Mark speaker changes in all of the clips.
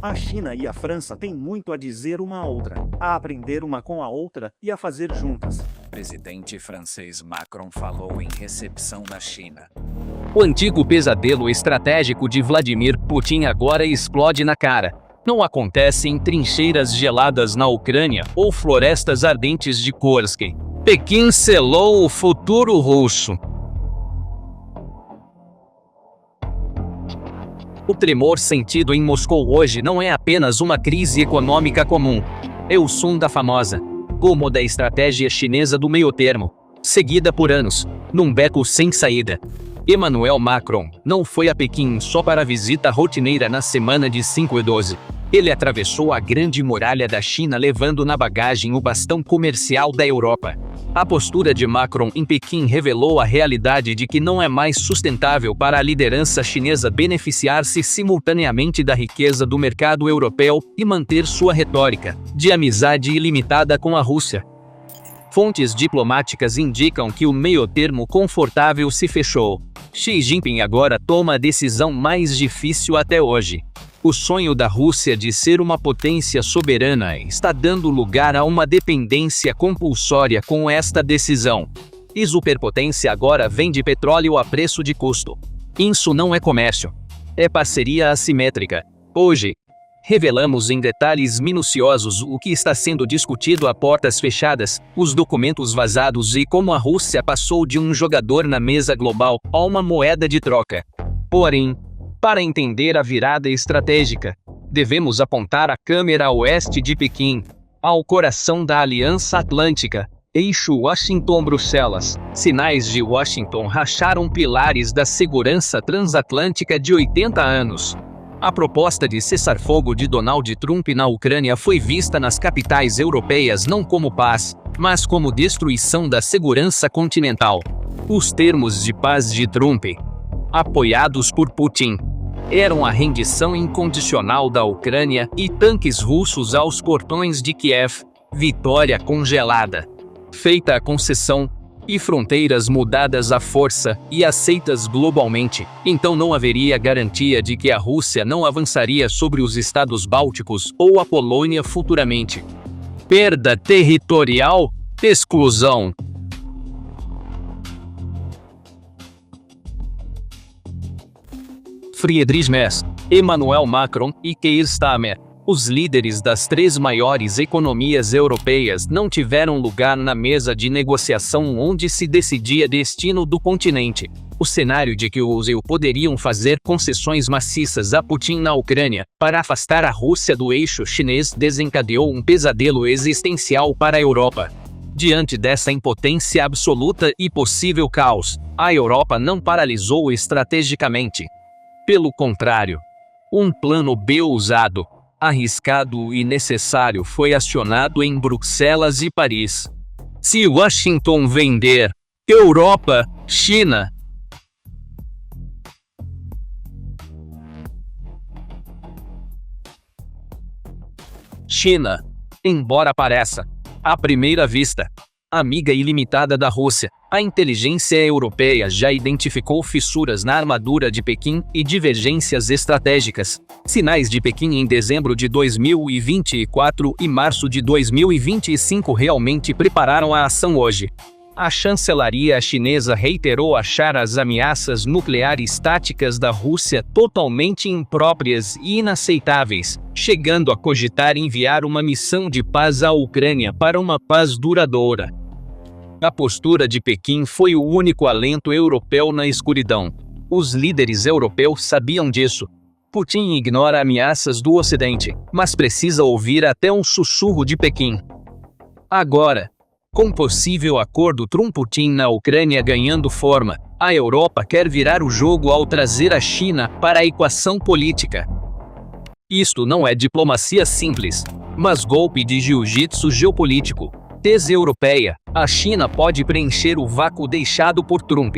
Speaker 1: A China e a França têm muito a dizer uma à outra, a aprender uma com a outra e a fazer juntas.
Speaker 2: O presidente francês Macron falou em recepção na China.
Speaker 3: O antigo pesadelo estratégico de Vladimir Putin agora explode na cara. Não acontece em trincheiras geladas na Ucrânia ou florestas ardentes de Kursk. Pequim selou o futuro russo. O tremor sentido em Moscou hoje não é apenas uma crise econômica comum. É o som da famosa, cômoda estratégia chinesa do meio-termo, seguida por anos, num beco sem saída. Emmanuel Macron não foi a Pequim só para a visita rotineira na semana de 5 e 12. Ele atravessou a Grande Muralha da China levando na bagagem o bastão comercial da Europa. A postura de Macron em Pequim revelou a realidade de que não é mais sustentável para a liderança chinesa beneficiar-se simultaneamente da riqueza do mercado europeu e manter sua retórica de amizade ilimitada com a Rússia. Fontes diplomáticas indicam que o meio-termo confortável se fechou. Xi Jinping agora toma a decisão mais difícil até hoje. O sonho da Rússia de ser uma potência soberana está dando lugar a uma dependência compulsória com esta decisão. E superpotência agora vende petróleo a preço de custo. Isso não é comércio. É parceria assimétrica. Hoje, revelamos em detalhes minuciosos o que está sendo discutido a portas fechadas, os documentos vazados e como a Rússia passou de um jogador na mesa global a uma moeda de troca. Porém, para entender a virada estratégica, devemos apontar a câmera a oeste de Pequim, ao coração da Aliança Atlântica, eixo Washington-Bruxelas. Sinais de Washington racharam pilares da segurança transatlântica de 80 anos. A proposta de cessar-fogo de Donald Trump na Ucrânia foi vista nas capitais europeias não como paz, mas como destruição da segurança continental. Os termos de paz de Trump, apoiados por Putin, eram a rendição incondicional da Ucrânia e tanques russos aos portões de Kiev, vitória congelada, feita a concessão, e fronteiras mudadas à força e aceitas globalmente. Então não haveria garantia de que a Rússia não avançaria sobre os estados bálticos ou a Polônia futuramente. Perda territorial, exclusão. Friedrich Merz, Emmanuel Macron e Keir Starmer, os líderes das 3 maiores economias europeias, não tiveram lugar na mesa de negociação onde se decidia destino do continente. O cenário de que os EU poderiam fazer concessões maciças a Putin na Ucrânia para afastar a Rússia do eixo chinês desencadeou um pesadelo existencial para a Europa. Diante dessa impotência absoluta e possível caos, a Europa não paralisou estrategicamente. Pelo contrário, um plano B ousado, arriscado e necessário foi acionado em Bruxelas e Paris. Se Washington vender, Europa, China. China, embora pareça, à primeira vista, amiga ilimitada da Rússia, a inteligência europeia já identificou fissuras na armadura de Pequim e divergências estratégicas. Sinais de Pequim em dezembro de 2024 e março de 2025 realmente prepararam a ação hoje. A chancelaria chinesa reiterou achar as ameaças nucleares táticas da Rússia totalmente impróprias e inaceitáveis, chegando a cogitar enviar uma missão de paz à Ucrânia para uma paz duradoura. A postura de Pequim foi o único alento europeu na escuridão. Os líderes europeus sabiam disso. Putin ignora ameaças do Ocidente, mas precisa ouvir até um sussurro de Pequim. Agora, com possível acordo Trump-Putin na Ucrânia ganhando forma, a Europa quer virar o jogo ao trazer a China para a equação política. Isto não é diplomacia simples, mas golpe de jiu-jitsu geopolítico. Tese europeia, a China pode preencher o vácuo deixado por Trump.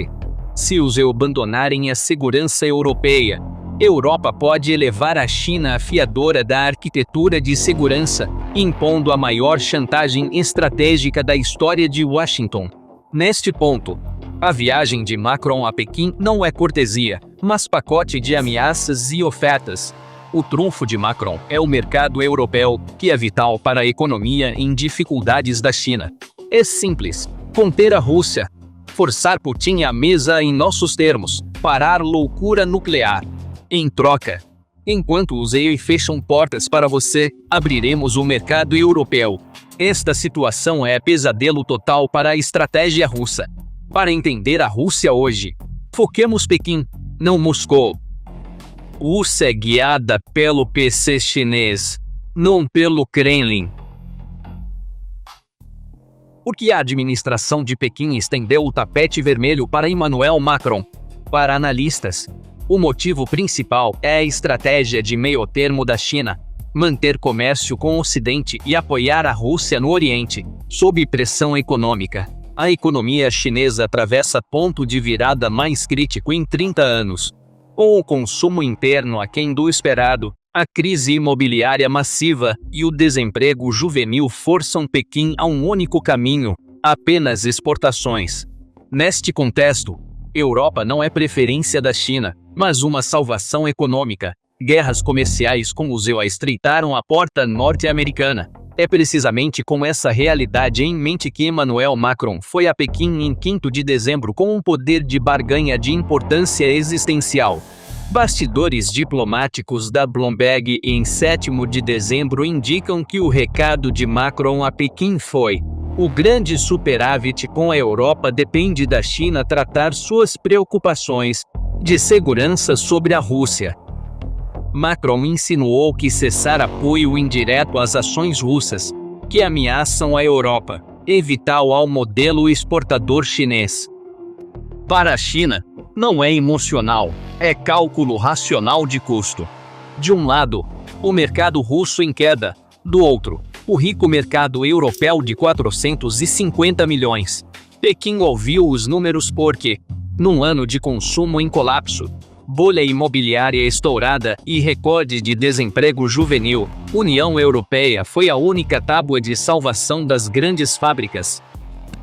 Speaker 3: Se os EU abandonarem a segurança europeia, Europa pode elevar a China à fiadora da arquitetura de segurança, impondo a maior chantagem estratégica da história de Washington. Neste ponto, a viagem de Macron a Pequim não é cortesia, mas pacote de ameaças e ofertas. O trunfo de Macron é o mercado europeu, que é vital para a economia em dificuldades da China. É simples: conter a Rússia, forçar Putin à mesa em nossos termos, parar loucura nuclear. Em troca, enquanto os EU fecham portas para você, abriremos o mercado europeu. Esta situação é pesadelo total para a estratégia russa. Para entender a Rússia hoje, foquemos Pequim, não Moscou. Rússia é guiada pelo PC chinês, não pelo Kremlin. Porque a administração de Pequim estendeu o tapete vermelho para Emmanuel Macron. Para analistas, o motivo principal é a estratégia de meio-termo da China: manter comércio com o Ocidente e apoiar a Rússia no Oriente, sob pressão econômica. A economia chinesa atravessa ponto de virada mais crítico em 30 anos. Com o consumo interno aquém do esperado, a crise imobiliária massiva e o desemprego juvenil forçam Pequim a um único caminho: apenas exportações. Neste contexto, Europa não é preferência da China, mas uma salvação econômica. Guerras comerciais com os EU estreitaram a porta norte-americana. É precisamente com essa realidade em mente que Emmanuel Macron foi a Pequim em 5 de dezembro com um poder de barganha de importância existencial. Bastidores diplomáticos da Bloomberg em 7º de dezembro indicam que o recado de Macron a Pequim foi: o grande superávit com a Europa depende da China tratar suas preocupações de segurança sobre a Rússia. Macron insinuou que cessar apoio indireto às ações russas, que ameaçam a Europa, é vital ao modelo exportador chinês. Para a China, não é emocional, é cálculo racional de custo. De um lado, o mercado russo em queda; do outro, o rico mercado europeu de 450 milhões. Pequim ouviu os números porque, num ano de consumo em colapso, bolha imobiliária estourada e recorde de desemprego juvenil, União Europeia foi a única tábua de salvação das grandes fábricas,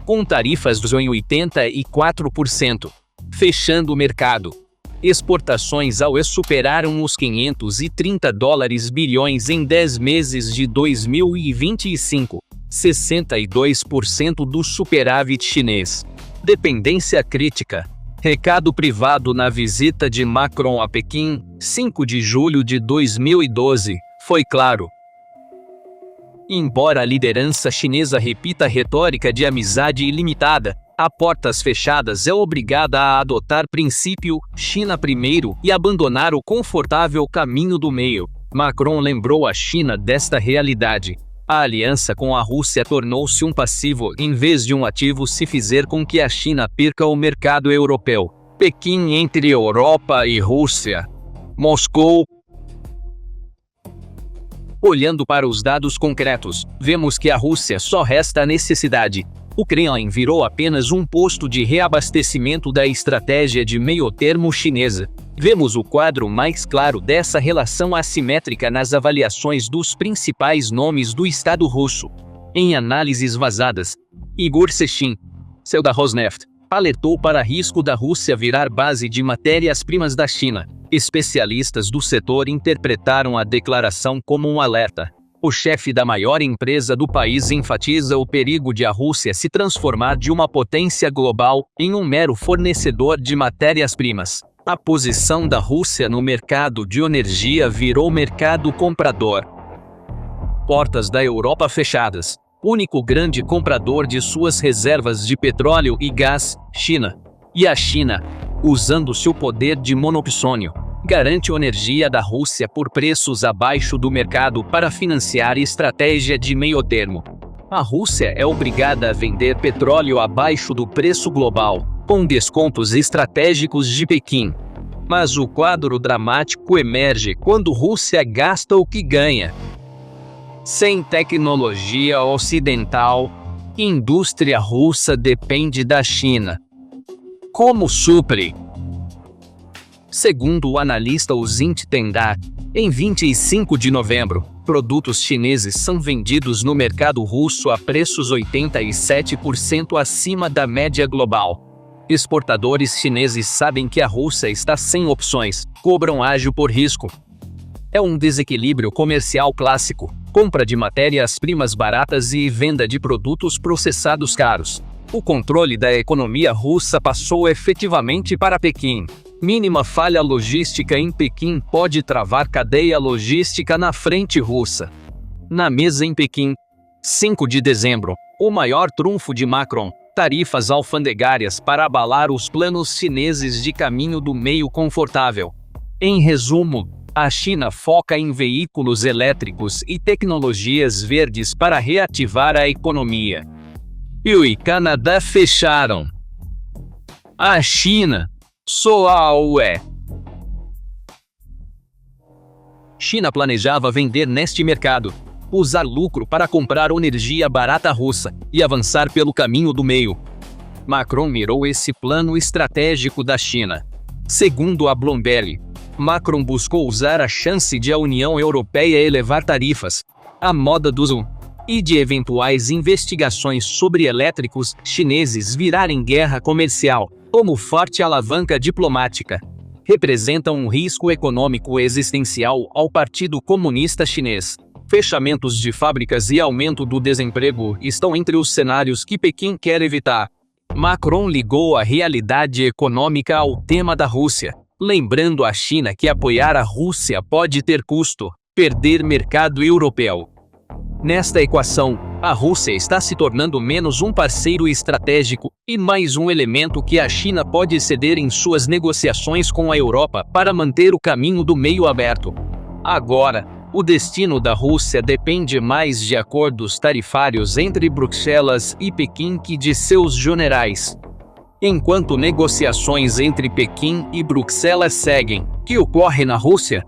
Speaker 3: com tarifas de 84%, fechando o mercado. Exportações ao US superaram os 530 bilhões em 10 meses de 2025, 62% do superávit chinês. Dependência crítica. Recado privado na visita de Macron a Pequim, 5 de julho de 2012, foi claro. Embora a liderança chinesa repita a retórica de amizade ilimitada, a portas fechadas é obrigada a adotar princípio China primeiro e abandonar o confortável caminho do meio. Macron lembrou a China desta realidade. A aliança com a Rússia tornou-se um passivo em vez de um ativo se fizer com que a China perca o mercado europeu. Pequim entre Europa e Rússia. Moscou. Olhando para os dados concretos, vemos que a Rússia só resta a necessidade. O Kremlin virou apenas um posto de reabastecimento da estratégia de meio-termo chinesa. Vemos o quadro mais claro dessa relação assimétrica nas avaliações dos principais nomes do Estado russo. Em análises vazadas, Igor Sechin, CEO da Rosneft, alertou para risco da Rússia virar base de matérias-primas da China. Especialistas do setor interpretaram a declaração como um alerta. O chefe da maior empresa do país enfatiza o perigo de a Rússia se transformar de uma potência global em um mero fornecedor de matérias-primas. A posição da Rússia no mercado de energia virou mercado comprador. Portas da Europa fechadas. Único grande comprador de suas reservas de petróleo e gás, China. E a China, usando seu poder de monopsônio, garante energia da Rússia por preços abaixo do mercado para financiar estratégia de meio-termo. A Rússia é obrigada a vender petróleo abaixo do preço global, com descontos estratégicos de Pequim. Mas o quadro dramático emerge quando Rússia gasta o que ganha. Sem tecnologia ocidental, indústria russa depende da China. Como supre? Segundo o analista Uzint Tendar, em 25 de novembro, produtos chineses são vendidos no mercado russo a preços 87% acima da média global. Exportadores chineses sabem que a Rússia está sem opções, cobram ágio por risco. É um desequilíbrio comercial clássico: compra de matérias-primas baratas e venda de produtos processados caros. O controle da economia russa passou efetivamente para Pequim. Mínima falha logística em Pequim pode travar cadeia logística na frente russa. Na mesa em Pequim, 5 de dezembro, o maior trunfo de Macron: tarifas alfandegárias para abalar os planos chineses de caminho do meio confortável. Em resumo, a China foca em veículos elétricos e tecnologias verdes para reativar a economia. E o Canadá fecharam. A China só a UE. China planejava vender neste mercado, usar lucro para comprar energia barata russa e avançar pelo caminho do meio. Macron mirou esse plano estratégico da China. Segundo a Bloomberg, Macron buscou usar a chance de a União Europeia elevar tarifas, a moda do Zoom, e de eventuais investigações sobre elétricos chineses virarem guerra comercial, como forte alavanca diplomática. Representa um risco econômico existencial ao Partido Comunista Chinês. Fechamentos de fábricas e aumento do desemprego estão entre os cenários que Pequim quer evitar. Macron ligou a realidade econômica ao tema da Rússia, lembrando a China que apoiar a Rússia pode ter custo: perder mercado europeu. Nesta equação, a Rússia está se tornando menos um parceiro estratégico e mais um elemento que a China pode ceder em suas negociações com a Europa para manter o caminho do meio aberto. Agora, o destino da Rússia depende mais de acordos tarifários entre Bruxelas e Pequim que de seus generais. Enquanto negociações entre Pequim e Bruxelas seguem, o que ocorre na Rússia?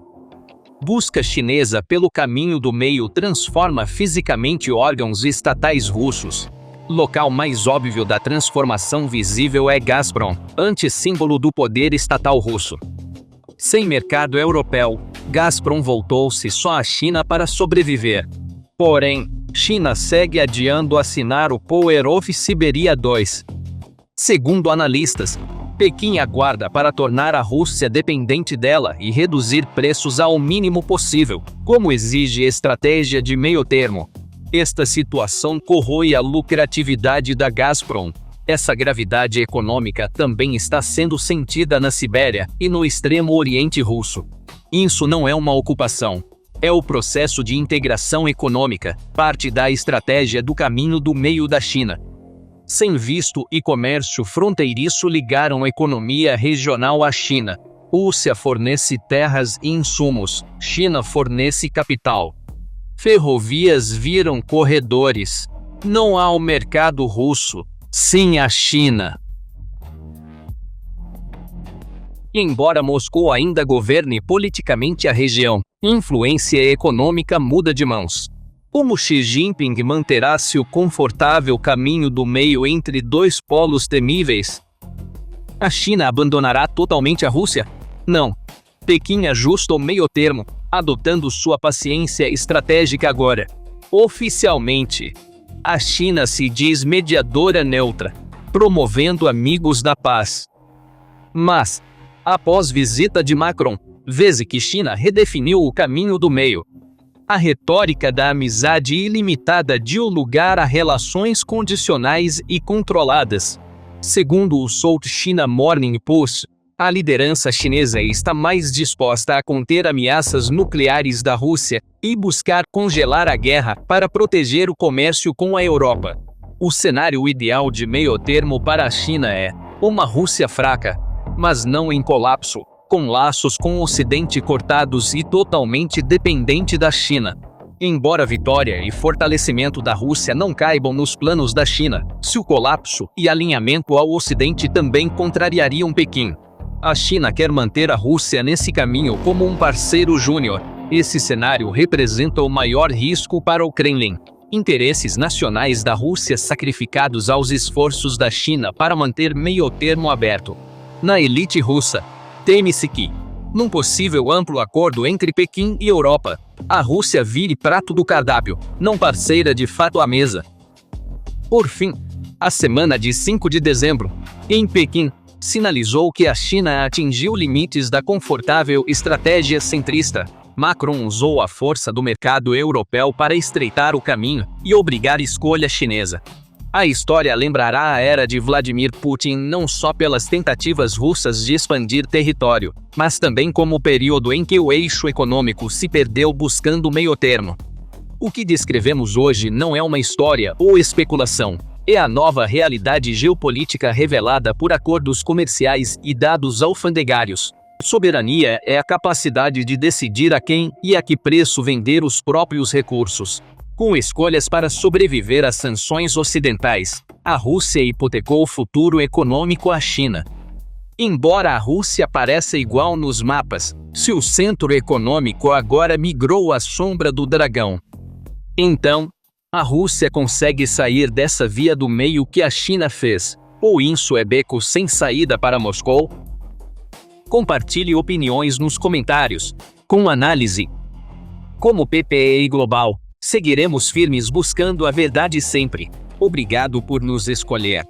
Speaker 3: Busca chinesa pelo caminho do meio transforma fisicamente órgãos estatais russos. Local mais óbvio da transformação visível é Gazprom, antissímbolo do poder estatal russo. Sem mercado europeu, Gazprom voltou-se só à China para sobreviver. Porém, China segue adiando assinar o Power of Siberia 2. Segundo analistas, Pequim aguarda para tornar a Rússia dependente dela e reduzir preços ao mínimo possível, como exige estratégia de meio termo. Esta situação corrói a lucratividade da Gazprom. Essa gravidade econômica também está sendo sentida na Sibéria e no extremo oriente russo. Isso não é uma ocupação. É o processo de integração econômica, parte da estratégia do caminho do meio da China. Sem visto e comércio fronteiriço ligaram a economia regional à China. Rússia fornece terras e insumos, China fornece capital. Ferrovias viram corredores. Não há o mercado russo, sim a China. Embora Moscou ainda governe politicamente a região, influência econômica muda de mãos. Como Xi Jinping manterá seu confortável caminho do meio entre dois polos temíveis? A China abandonará totalmente a Rússia? Não. Pequim ajusta o meio termo, adotando sua paciência estratégica agora. Oficialmente, a China se diz mediadora neutra, promovendo amigos da paz. Mas, após visita de Macron, vê-se que China redefiniu o caminho do meio. A retórica da amizade ilimitada deu lugar a relações condicionais e controladas. Segundo o South China Morning Post, a liderança chinesa está mais disposta a conter ameaças nucleares da Rússia e buscar congelar a guerra para proteger o comércio com a Europa. O cenário ideal de meio termo para a China é uma Rússia fraca, mas não em colapso, com laços com o Ocidente cortados e totalmente dependente da China. Embora a vitória e fortalecimento da Rússia não caibam nos planos da China, seu colapso e alinhamento ao Ocidente também contrariariam Pequim. A China quer manter a Rússia nesse caminho como um parceiro júnior. Esse cenário representa o maior risco para o Kremlin. Interesses nacionais da Rússia sacrificados aos esforços da China para manter meio termo aberto. Na elite russa, teme-se que, num possível amplo acordo entre Pequim e Europa, a Rússia vire prato do cardápio, não parceira de fato à mesa. Por fim, a semana de 5 de dezembro, em Pequim, sinalizou que a China atingiu limites da confortável estratégia centrista. Macron usou a força do mercado europeu para estreitar o caminho e obrigar a escolha chinesa. A história lembrará a era de Vladimir Putin não só pelas tentativas russas de expandir território, mas também como o período em que o eixo econômico se perdeu buscando o meio-termo. O que descrevemos hoje não é uma história ou especulação, é a nova realidade geopolítica revelada por acordos comerciais e dados alfandegários. Soberania é a capacidade de decidir a quem e a que preço vender os próprios recursos. Com escolhas para sobreviver às sanções ocidentais, a Rússia hipotecou o futuro econômico à China. Embora a Rússia pareça igual nos mapas, seu centro econômico agora migrou à sombra do dragão. Então, a Rússia consegue sair dessa via do meio que a China fez, ou isso é beco sem saída para Moscou? Compartilhe opiniões nos comentários. Com análise. Como PPI Global, seguiremos firmes buscando a verdade sempre. Obrigado por nos escolher.